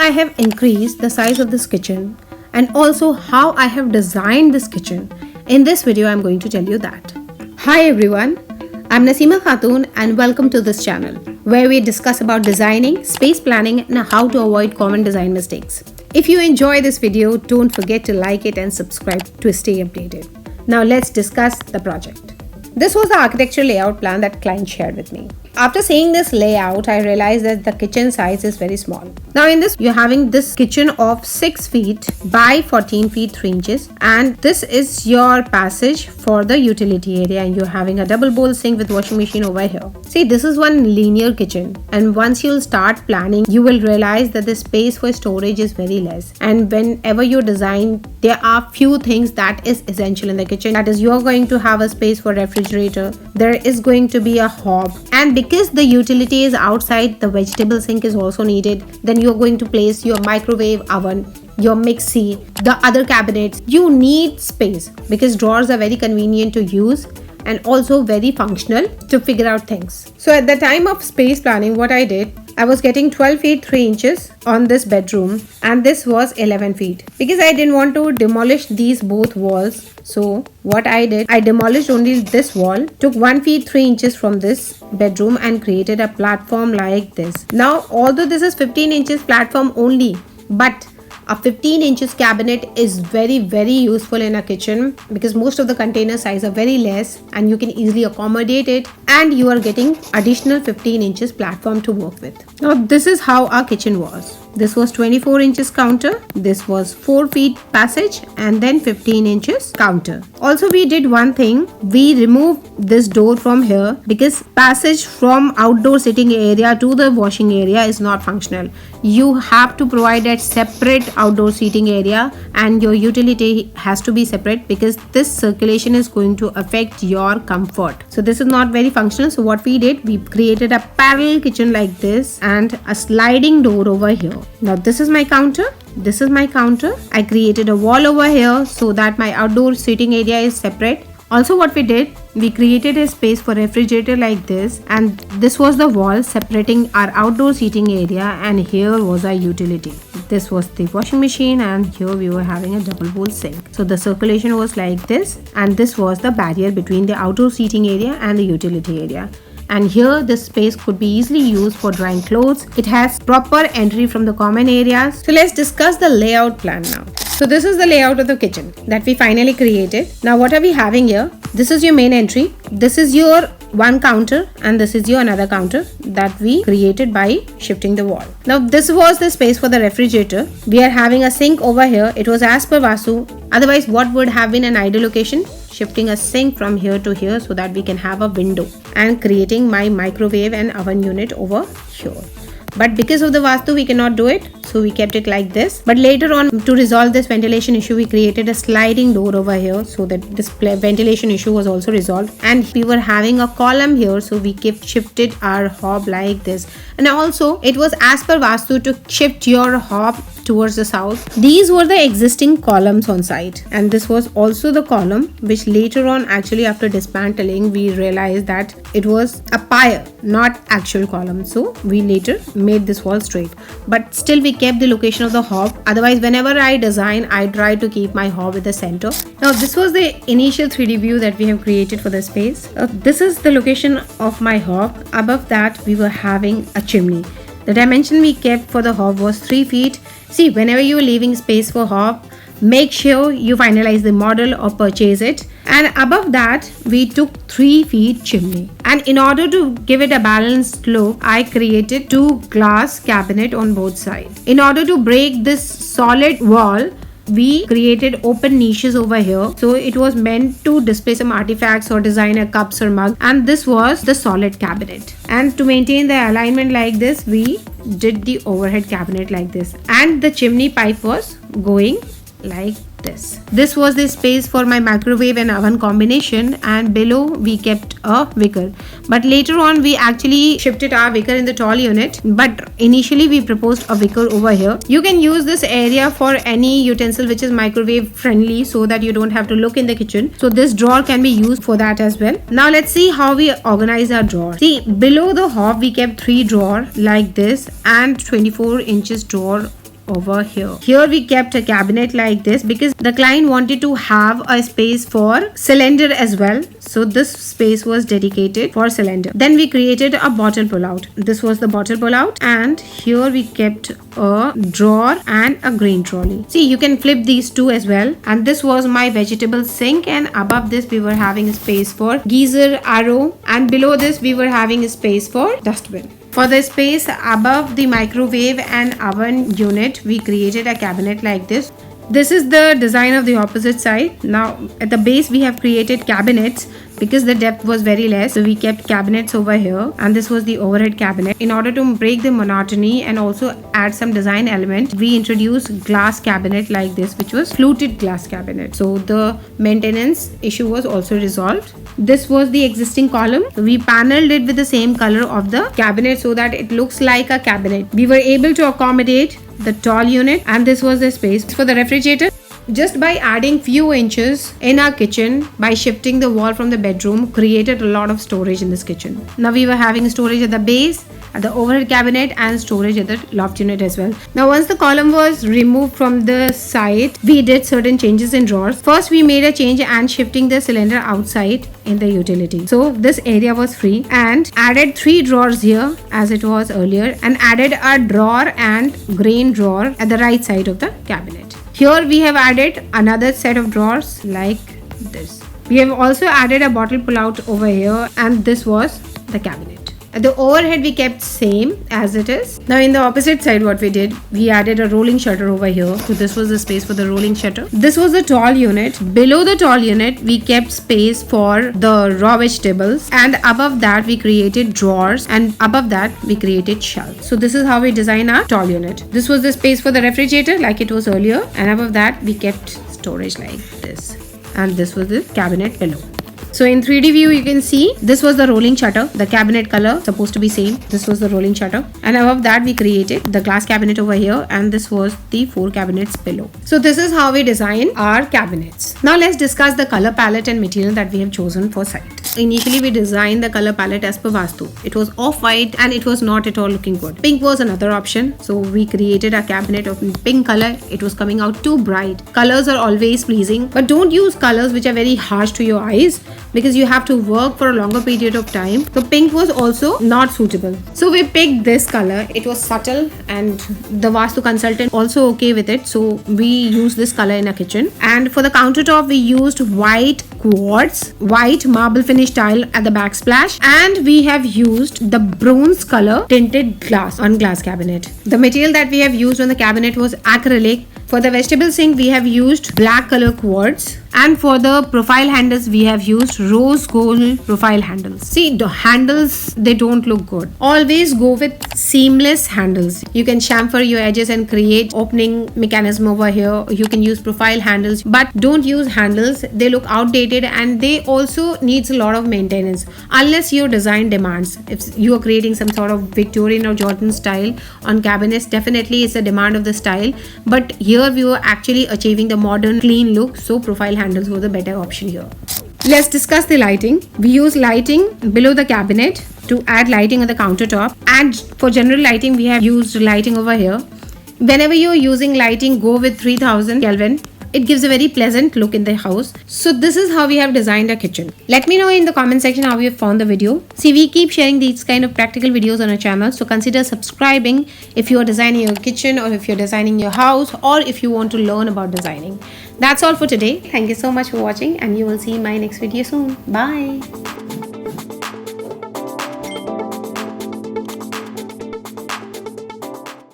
I have increased the size of this kitchen and also how I have designed this kitchen. In this video, I'm going to tell you that. Hi everyone, I'm Naseema Khatoon and welcome to this channel where we discuss about designing, space planning and how to avoid common design mistakes. If you enjoy this video, don't forget to like it and subscribe to stay updated. Now let's discuss the project. This was the architectural layout plan that client shared with me. After seeing this layout, I realized that the kitchen size is very small. Now in this, you're having this kitchen of 6 feet by 14 feet 3 inches, and this is your passage for the utility area, and you're having a double bowl sink with washing machine over here. See, this is one linear kitchen, and once you'll start planning, you will realize that the space for storage is very less. And whenever you design, there are few things that is essential in the kitchen. That is, you're going to have a space for refrigerator. There is going to be a hob, and because the utility is outside, the vegetable sink is also needed. Then you're going to place your microwave oven, your mixie, the other cabinets. You need space because drawers are very convenient to use and also very functional to figure out things. So at the time of space planning, what I did, I was getting 12 feet 3 inches on this bedroom, and this was 11 feet because I didn't want to demolish these both walls. So what I did, I demolished only this wall, took 1 feet 3 inches from this bedroom and created a platform like this. Now although this is 15 inches platform only, but a 15 inches cabinet is very useful in a kitchen because most of the container size are very less and you can easily accommodate it, and you are getting additional 15 inches platform to work with. Now this is how our kitchen was. This was 24 inches counter, this was 4 feet passage, and then 15 inches counter. Also we did one thing, we removed this door from here because passage from outdoor sitting area to the washing area is not functional. You have to provide a separate outdoor seating area, and your utility has to be separate because this circulation is going to affect your comfort. So this is not very functional. So what we did, we created a parallel kitchen like this and a sliding door over here. Now this is my counter. This is my counter. I created a wall over here so that my outdoor seating area is separate. Also what we did, we created a space for refrigerator like this, and this was the wall separating our outdoor seating area, and here was our utility. This was the washing machine, and here we were having a double bowl sink. So the circulation was like this, and this was the barrier between the outdoor seating area and the utility area. And here this space could be easily used for drying clothes. It has proper entry from the common areas. So let's discuss the layout plan now. So this is the layout of the kitchen that we finally created. Now what are we having here? This is your main entry. This is your one counter, and this is your another counter that we created by shifting the wall. Now this was the space for the refrigerator. We are having a sink over here. It was as per Vastu. Otherwise, what would have been an ideal location? Shifting a sink from here to here so that we can have a window, and creating my microwave and oven unit over here. But because of the Vastu, we cannot do it. So we kept it like this. But later on, to resolve this ventilation issue, we created a sliding door over here so that this ventilation issue was also resolved. And we were having a column here, so we kept shifted our hob like this. And also, it was as per Vastu to shift your hob towards the south. These were the existing columns on site, and this was also the column which later on, actually after dismantling, we realized that it was a pier, not actual column. So we later made this wall straight, but still we kept the location of the hob. Otherwise, whenever I design, I try to keep my hob at the center. Now this was the initial 3D view that we have created for the space. This is the location of my hob. Above that, we were having a chimney. The dimension we kept for the hob was 3 feet. See, whenever you are leaving space for hob, make sure you finalize the model or purchase it. And above that, we took 3 feet chimney. And in order to give it a balanced look, I created 2 glass cabinet on both sides. In order to break this solid wall, we created open niches over here. So it was meant to display some artifacts or design a cups or mug. And this was the solid cabinet. And to maintain the alignment like this, we did the overhead cabinet like this. And the chimney pipe was going like this. This was the space for my microwave and oven combination, and below we kept a wicker. But later on we actually shifted our wicker in the tall unit, but initially we proposed a wicker over here. You can use this area for any utensil which is microwave friendly so that you don't have to look in the kitchen. So this drawer can be used for that as well. Now let's see how we organize our drawer. See, below the hob we kept 3 drawers like this and 24 inches drawer over here. Here we kept a cabinet like this because the client wanted to have a space for cylinder as well. So this space was dedicated for cylinder. Then we created a bottle pullout. This was the bottle pullout, and here we kept a drawer and a grain trolley. See, you can flip these two as well. And this was my vegetable sink, and above this we were having a space for geyser arrow, and below this we were having a space for dustbin. For the space above the microwave and oven unit, we created a cabinet like this. This is the design of the opposite side. Now at the base we have created cabinets because the depth was very less, so we kept cabinets over here, and this was the overhead cabinet. In order to break the monotony and also add some design element, we introduced glass cabinet like this, which was fluted glass cabinet, so the maintenance issue was also resolved. This was the existing column. We paneled it with the same color of the cabinet so that it looks like a cabinet. We were able to accommodate the tall unit, and this was the space for the refrigerator. Just by adding few inches in our kitchen, by shifting the wall from the bedroom, created a lot of storage in this kitchen. Now we were having storage at the base, at the overhead cabinet, and storage at the loft unit as well. Now once the column was removed from the side, we did certain changes in drawers. First we made a change and shifting the cylinder outside in the utility. So this area was free, and added 3 drawers here as it was earlier, and added a drawer and grain drawer at the right side of the cabinet. Here we have added another set of drawers like this. We have also added a bottle pullout over here, and this was the cabinet. At the overhead we kept same as it is. Now in the opposite side what we did, we added a rolling shutter over here. So this was the space for the rolling shutter. This was the tall unit. Below the tall unit we kept space for the raw vegetables, and above that we created drawers, and above that we created shelves. So this is how we design our tall unit. This was the space for the refrigerator like it was earlier, and above that we kept storage like this, and this was the cabinet below. So in 3D view you can see this was the rolling shutter, the cabinet color supposed to be same. This was the rolling shutter, and above that we created the glass cabinet over here, and this was the 4 cabinets below. So this is how we design our cabinets. Now let's discuss the color palette and material that we have chosen for site. Initially we designed the color palette as per Vastu. It was off-white and it was not at all looking good. Pink was another option, so we created a cabinet of pink color. It was coming out too bright. Colors are always pleasing, but don't use colors which are very harsh to your eyes, because you have to work for a longer period of time. So pink was also not suitable. So we picked this color. It was subtle, and the Vastu consultant also okay with it. So we used this color in our kitchen. And for the countertop, we used white quartz, white marble finish tile at the backsplash, and we have used the bronze color tinted glass on glass cabinet. The material that we have used on the cabinet was acrylic. For the vegetable sink, we have used black color quartz, and for the profile handles, we have used rose gold profile handles. See, the handles, they don't look good. Always go with seamless handles. You can chamfer your edges and create opening mechanism over here. You can use profile handles, but don't use handles. They look outdated, and they also needs a lot of maintenance unless your design demands. If you are creating some sort of Victorian or Georgian style on cabinets, definitely it's a demand of the style, but here we were actually achieving the modern clean look, so profile handles were the better option here. Let's discuss the lighting. We use lighting below the cabinet to add lighting on the countertop, and for general lighting we have used lighting over here. Whenever you're using lighting, go with 3000 Kelvin. It gives a very pleasant look in the house. So this is how we have designed our kitchen. Let me know in the comment section how you have found the video. See, we keep sharing these kind of practical videos on our channel, so consider subscribing if you are designing your kitchen, or if you're designing your house, or if you want to learn about designing. That's all for today. Thank you so much for watching, and you will see my next video soon. Bye.